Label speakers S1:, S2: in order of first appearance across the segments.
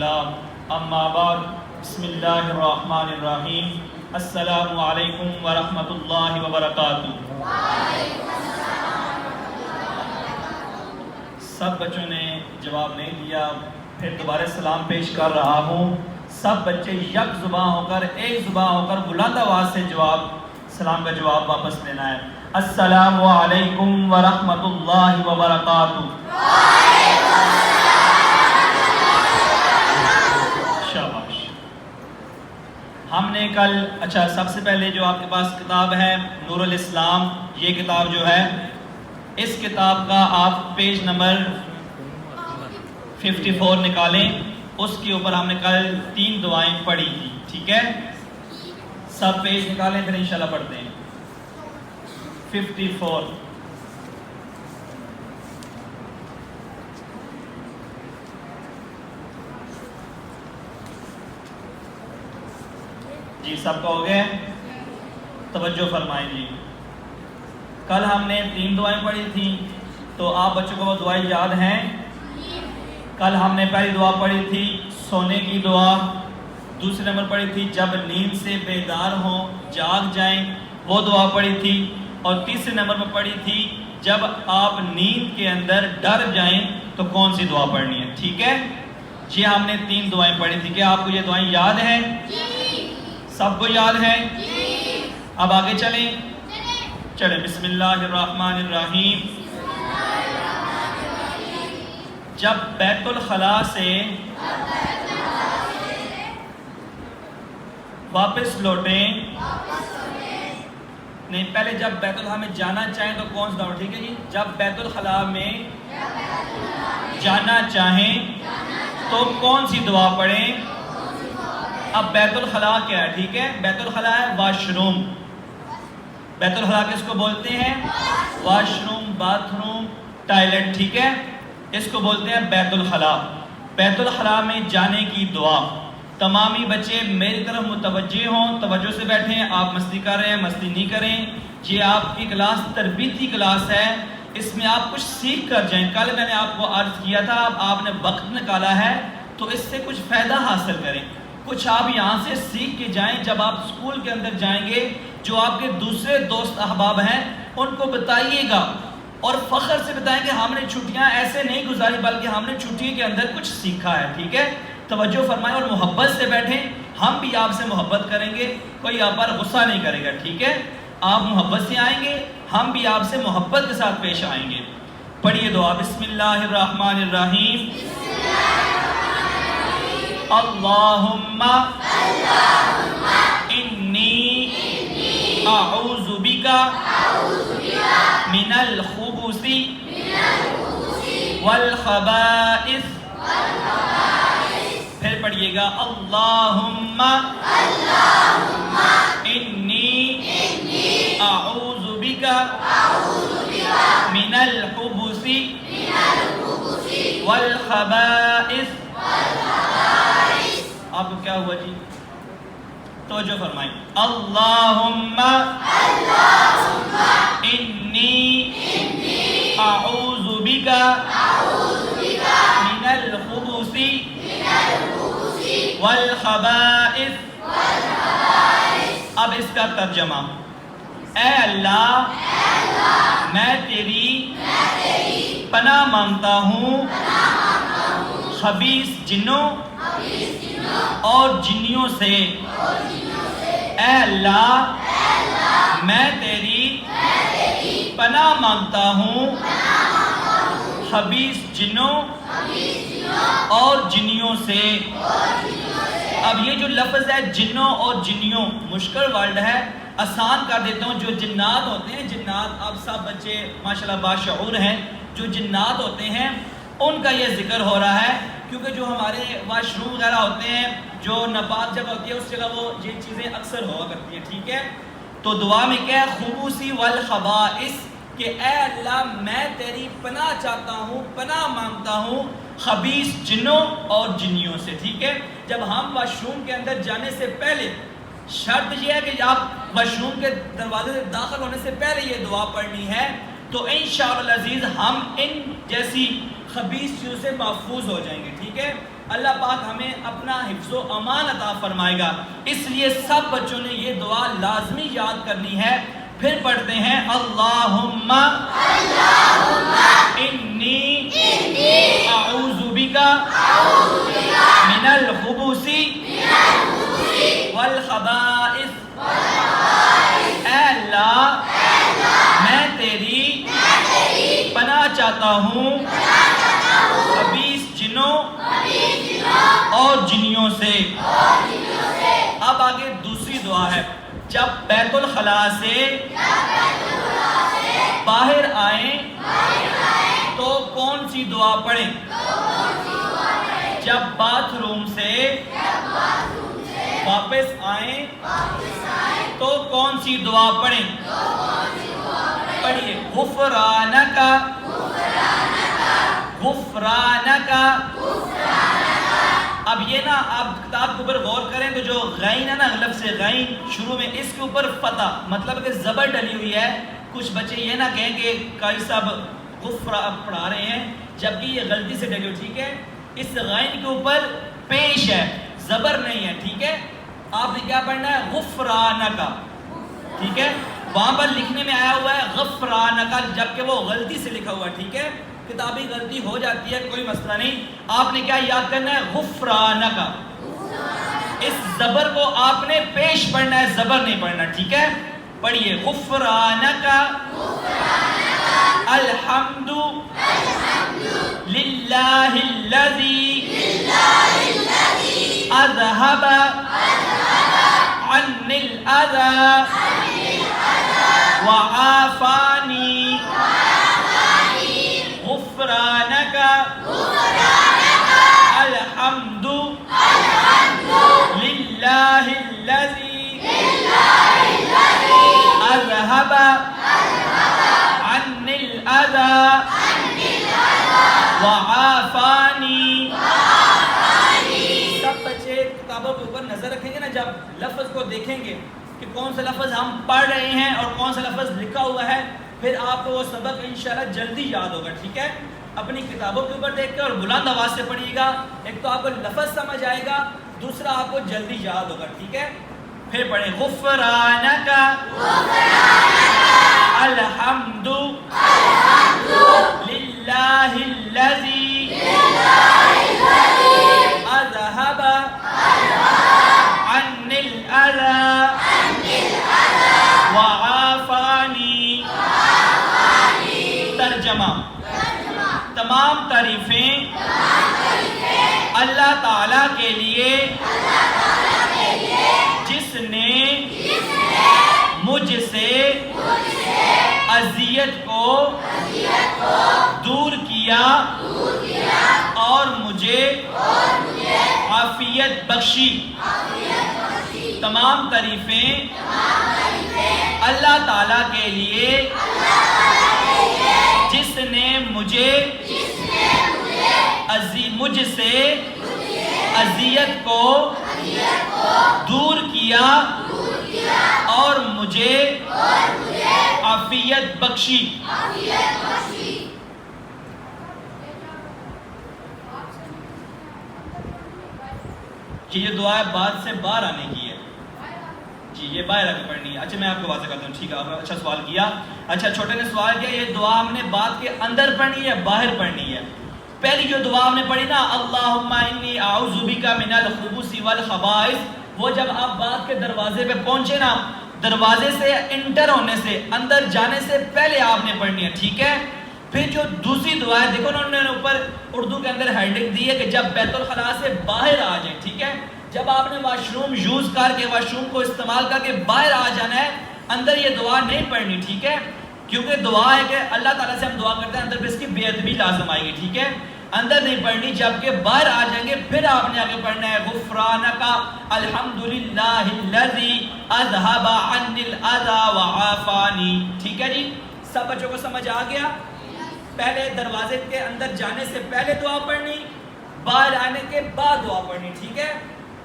S1: اللہ اما بعد بسم اللہ الرحمن الرحیم السلام علیکم ورحمۃ اللہ وبرکاتہ۔ سب بچوں نے جواب نہیں دیا، پھر دوبارہ سلام پیش کر رہا ہوں۔ سب بچے یک زباں ہو کر ایک زباں ہو کر بلند آواز سے سلام کا جواب واپس لینا ہے۔ السلام علیکم ورحمۃ اللہ وبرکاتہ۔ شاباش۔ ہم نے کل سب سے پہلے جو آپ کے پاس کتاب ہے نور الاسلام، یہ کتاب جو ہے اس کتاب کا آپ پیج نمبر 54 نکالیں۔ اس کے اوپر ہم نے کل 3 دعائیں پڑھی تھی، ٹھیک ہے؟ سب پیج نکالیں پھر انشاءاللہ پڑھتے ہیں۔ 54 جی سب کا ہو گیا؟ توجہ فرمائیں جی۔ کل ہم نے 3 دعائیں پڑھی تھیں، تو آپ بچوں کو وہ دعائیں یاد ہیں؟ کل ہم نے پہلی دعا پڑھی تھی سونے کی دعا، دوسرے نمبر پڑھی تھی جب نیند سے بیدار ہوں جاگ جائیں، وہ دعا پڑھی تھی، اور تیسرے نمبر میں پڑھی تھی جب آپ نیند کے اندر ڈر جائیں تو کون سی دعا پڑھنی ہے، ٹھیک ہے؟ جی ہم نے 3 دعائیں پڑھی تھی، کیا آپ کو یہ دعائیں یاد ہیں؟ سب کو یاد ہے؟ اب آگے چلیں۔ بسم اللہ الرحمن الرحیم۔ جب بیت الخلاء سے واپس لوٹیں، نہیں پہلے جب بیت الخلاء میں جانا چاہیں تو کون سا دعا، ٹھیک ہے جی؟ جب بیت الخلاء میں جانا چاہیں تو کون سی دعا پڑھیں؟ اب بیت الخلاء کیا ہے، ٹھیک ہے؟ بیت الخلاء ہے واش روم۔ بیت الخلاء کس کو بولتے ہیں؟ Wash room, bath room, toilet, ٹھیک ہے؟ اس کو بولتے ہیں بیت الخلاء۔ بیت الخلاء میں جانے کی دعا۔ تمامی بچے میری طرف متوجہ ہوں، توجہ سے بیٹھیں، آپ مستی کر رہے ہیں مستی نہیں کریں۔ یہ آپ کی کلاس تربیتی کلاس ہے، اس میں آپ کچھ سیکھ کر جائیں۔ کل میں نے آپ کو عرض کیا تھا، اب آپ نے وقت نکالا ہے تو اس سے کچھ فائدہ حاصل کریں، کچھ آپ یہاں سے سیکھ کے جائیں۔ جب آپ اسکول کے اندر جائیں گے، جو آپ کے دوسرے دوست احباب ہیں ان کو بتائیے گا، اور فخر سے بتائیں کہ ہم نے چھٹیاں ایسے نہیں گزاری بلکہ ہم نے چھٹی کے اندر کچھ سیکھا ہے، ٹھیک ہے؟ توجہ فرمائیں اور محبت سے بیٹھیں، ہم بھی آپ سے محبت کریں گے، کوئی آپ پر غصہ نہیں کرے گا، ٹھیک ہے؟ آپ محبت سے آئیں گے، ہم بھی آپ سے محبت کے ساتھ پیش آئیں گے۔ پڑھیے دعا۔ بسم اللہ الرحمن الرحیم۔ اللہم انی اعوذ بک من الخبث والخبائث۔ پھر پڑھیے گا اللہم انی اعوذ بک من الخبث والخبائث۔ آپ کو کیا ہوا جی؟ توجہ فرمائیں۔ اللہم انی اعوذ بک من الخبث والخبائث۔ اب اس کا ترجمہ، اے اللہ میں تیری پناہ مانگتا ہوں خبیث جنوں اور جنیوں سے۔ اے اللہ میں تیری پناہ مانگتا ہوں خبیث جنوں اور جنیوں سے۔ اب یہ جو لفظ ہے جنوں اور جنیوں مشکل ورڈ ہے، آسان کر دیتا ہوں۔ جو جنات ہوتے ہیں، جنات، آپ سب بچے ماشاءاللہ باشعور ہیں، جو جنات ہوتے ہیں ان کا یہ ذکر ہو رہا ہے، کیونکہ جو ہمارے واش روم وغیرہ ہوتے ہیں، جو ناپاک جگہ ہوتی ہے اس جگہ وہ یہ چیزیں اکثر ہوا کرتی ہیں، ٹھیک ہے؟ تو دعا میں کیا ہے؟ خبوثی والخبائث، کہ اے اللہ میں تیری پناہ چاہتا ہوں، پناہ مانگتا ہوں خبیث جنوں اور جنیوں سے، ٹھیک ہے؟ جب ہم واش روم کے اندر جانے سے پہلے شرط یہ ہے کہ آپ واش روم کے دروازے سے داخل ہونے سے پہلے یہ دعا پڑھنی ہے، تو انشاءاللہ العزیز ہم ان جیسی خبیث چیزوں سے محفوظ ہو جائیں گے، ٹھیک ہے؟ اللہ پاک ہمیں اپنا حفظ و امان عطا فرمائے گا. اس لیے سب بچوں نے یہ دعا لازمی یاد کرنی ہے. پھر پڑھتے ہیں اللہم انی اعوذ بکا من الخبث والخبائث. اے اللہ میں تیری پناہ چاہتا ہوں خبیث جنوں اور جنیوں سے. اب آگے دوسری دعا ہے. جب بیت الخلاء سے باہر آئیں تو کون سی دعا پڑھیں؟ جب باتھ روم سے واپس آئیں تو کون سی دعا پڑھیں؟ پڑھیے غفرانک غفرانک. اب یہ نا آپ کتاب کے اوپر غور کریں تو جو غین ہے نا، لفظ غین شروع میں اس کے اوپر فتح مطلب کہ زبر ڈلی ہوئی ہے. کچھ بچے یہ نہ کہیں کہ قاری صاحب غفرا پڑھا رہے ہیں جبکہ یہ غلطی سے ڈلی ہوئی. ٹھیک ہے، اس غین کے اوپر پیش ہے، زبر نہیں ہے. ٹھیک ہے، آپ نے کیا پڑھنا ہے؟ غفرانک. ٹھیک ہے، وہاں پر لکھنے میں آیا ہوا ہے غفرانک جبکہ وہ غلطی سے لکھا ہوا ہے. ٹھیک ہے، کتابی غلطی ہو جاتی ہے، کوئی مسئلہ نہیں. آپ نے کیا یاد کرنا ہے؟ غفرانک. اس زبر کو آپ نے پیش پڑھنا ہے، زبر نہیں پڑھنا. ٹھیک ہے، پڑھیے غفرانک الحمد للہ الذی اذہب عنی الاذی وعافانی. غفرانک الحمد للہ الذی اذہب عنی الاذی وعافانی. سب بچے کتابوں کے اوپر نظر رکھیں گے نا، جب لفظ کو دیکھیں گے کہ کون سا لفظ ہم پڑھ رہے ہیں اور کون سا لفظ لکھا ہوا ہے، پھر آپ کو وہ سبق انشاءاللہ جلدی یاد ہوگا. ٹھیک ہے، اپنی کتابوں کے اوپر دیکھ کے اور بلند آواز سے پڑھیے گا. ایک تو آپ کو لفظ سمجھ آئے گا، دوسرا آپ کو جلدی یاد ہوگا. ٹھیک ہے، پھر پڑھیں غفرانک الحمد للہ الذی اذہب عنی الاذی وعافانی. ترجمہ: تمام تعریفیں اللہ تعالیٰ کے لیے جس نے مجھ سے اذیت کو دور کیا اور مجھے عافیت بخشی. تمام تعریفیں اللہ تعالیٰ کے لیے جس نے مجھے مجھ سے اذیت کو دور کیا اور مجھے عافیت بخشی. کہ یہ دعا بات سے باہر آنے کی ہے. جی یہ باہر آ کے پڑھنی ہے. اچھا میں آپ کو واضح کرتا ہوں. ٹھیک ہے، آپ نے اچھا سوال کیا. اچھا چھوٹے نے سوال کیا یہ دعا ہم نے بات کے اندر پڑھنی ہے باہر پڑھنی ہے؟ پہلی جو دعا ہم نے پڑھی نا اللہم انی اعوذ بک من الخبث والخبائث، وہ جب آپ بات کے دروازے پہ پہنچے نا، دروازے سے انٹر ہونے سے اندر جانے سے پہلے آپ نے پڑھنی ہے. ٹھیک ہے، پھر جو دوسری دعا ہے دیکھو انہوں نے اوپر اردو کے اندر ہیڈنگ دی ہے کہ جب بیت الخلاء سے باہر آ جائیں. ٹھیک ہے، جب آپ نے واش روم یوز کر کے واش روم کو استعمال کر کے باہر آ جانا ہے، اندر یہ دعا نہیں پڑھنی. ٹھیک ہے، کیونکہ دعا ہے کہ اللہ تعالیٰ سے ہم دعا کرتے ہیں، اندر پہ اس کی بے ادبی لازم آئے گی. ٹھیک ہے، اندر نہیں پڑھنی، جبکہ باہر آ جائیں گے پھر آپ نے آگے پڑھنا ہے غفرانک الحمدللہ الذی اذہب عنی الاذی وعافانی. ٹھیک ہے جی، سب بچوں کو سمجھ آ گیا؟ پہلے دروازے کے اندر جانے سے پہلے دعا پڑھنی، باہر آنے کے بعد دعا پڑھنی. ٹھیک ہے،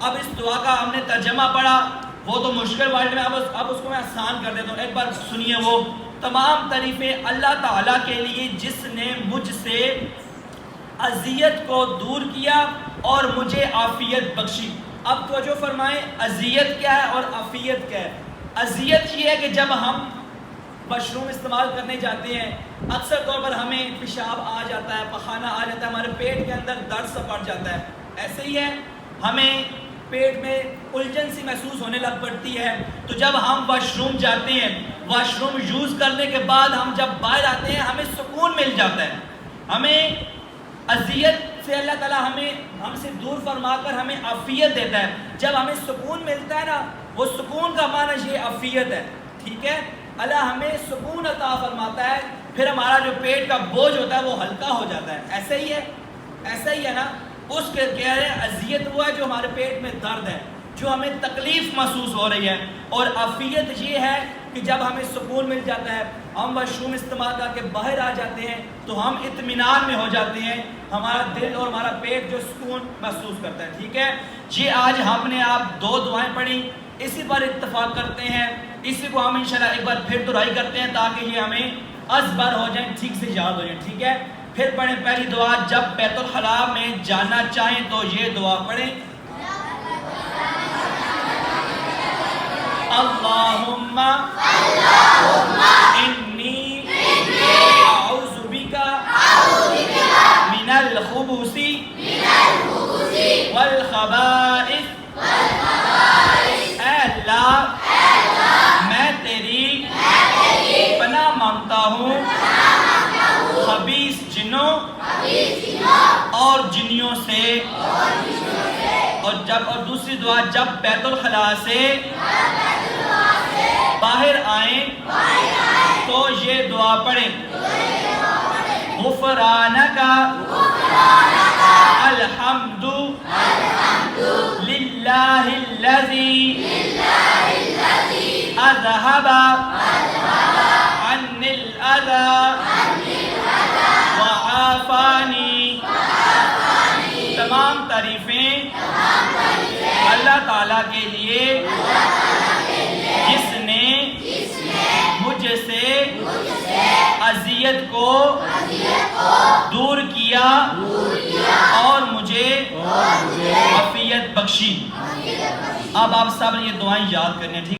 S1: اب اس دعا کا ہم نے ترجمہ پڑھا، وہ تو مشکل ورڈ میں، اب اس کو میں آسان کر دیتا ہوں. ایک بار سنیے وہ تمام تعریفیں اللہ تعالیٰ کے لیے جس نے مجھ سے اذیت کو دور کیا اور مجھے عافیت بخشی۔ اب توجہ فرمائیں، اذیت کیا ہے اور عافیت کیا ہے؟ اذیت یہ ہے کہ جب ہم واش روم استعمال کرنے جاتے ہیں، اکثر طور پر ہمیں پیشاب آ جاتا ہے، پخانہ آ جاتا ہے، ہمارے پیٹ کے اندر درد سا پڑ جاتا ہے، ایسے ہی ہے، ہمیں پیٹ میں الجھن سی محسوس ہونے لگ پڑتی ہے۔ تو جب ہم واش روم جاتے ہیں، واش روم یوز کرنے کے بعد ہم جب باہر آتے ہیں ہمیں سکون مل جاتا ہے، ہمیں اذیت سے اللہ تعالیٰ ہم سے دور فرما کر ہمیں عافیت دیتا ہے۔ جب ہمیں سکون ملتا ہے نا، وہ سکون کا معنی یہ عافیت ہے، ٹھیک ہے؟ اللہ ہمیں سکون عطا فرماتا ہے، پھر ہمارا جو پیٹ کا بوجھ ہوتا ہے وہ ہلکا ہو جاتا ہے، ایسا ہی ہے، ایسا ہی ہے نا۔ اس کے کہہ رہے ہیں اذیت ہوا ہے جو ہمارے پیٹ میں درد ہے، جو ہمیں تکلیف محسوس ہو رہی ہے، اور عافیت یہ ہے کہ جب ہمیں سکون مل جاتا ہے، ہم واش روم استعمال کر کے باہر آ جاتے ہیں تو ہم اطمینان میں ہو جاتے ہیں، ہمارا دل اور ہمارا پیٹ جو سکون محسوس کرتا ہے، ٹھیک ہے؟ یہ آج ہم نے آپ 2 دعائیں پڑھی، اسی پر اتفاق کرتے ہیں، اسی کو ہم انشاءاللہ ایک بار پھر دہرائی کرتے ہیں تاکہ یہ ہمیں ازبر ہو جائیں، ٹھیک سے یاد ہو جائیں، ٹھیک ہے؟ پھر پڑھیں پہلی دعا، جب بیت الخلا میں جانا چاہیں تو یہ دعا پڑھیں، اللہم انی اعوذ بک من الخبث والخبائث۔ اے اللہ میں تیری پناہ مانگتا ہوں خبیث جنوں اور جنیوں سے، اور دوسری دعا، جب بیت الخلا سے باہر آئیں تو یہ دعا پڑھیں، غفرانک الحمد للہ الذی اذہب عنی الاذی وعافانی۔ تمام تعریفیں اللہ تعالیٰ کے لیے جس نے مجھ سے اذیت کو دور کیا اور مجھے عافیت بخشی۔ اب آپ سب نے یہ دعائیں یاد کرنی ہیں، ٹھیک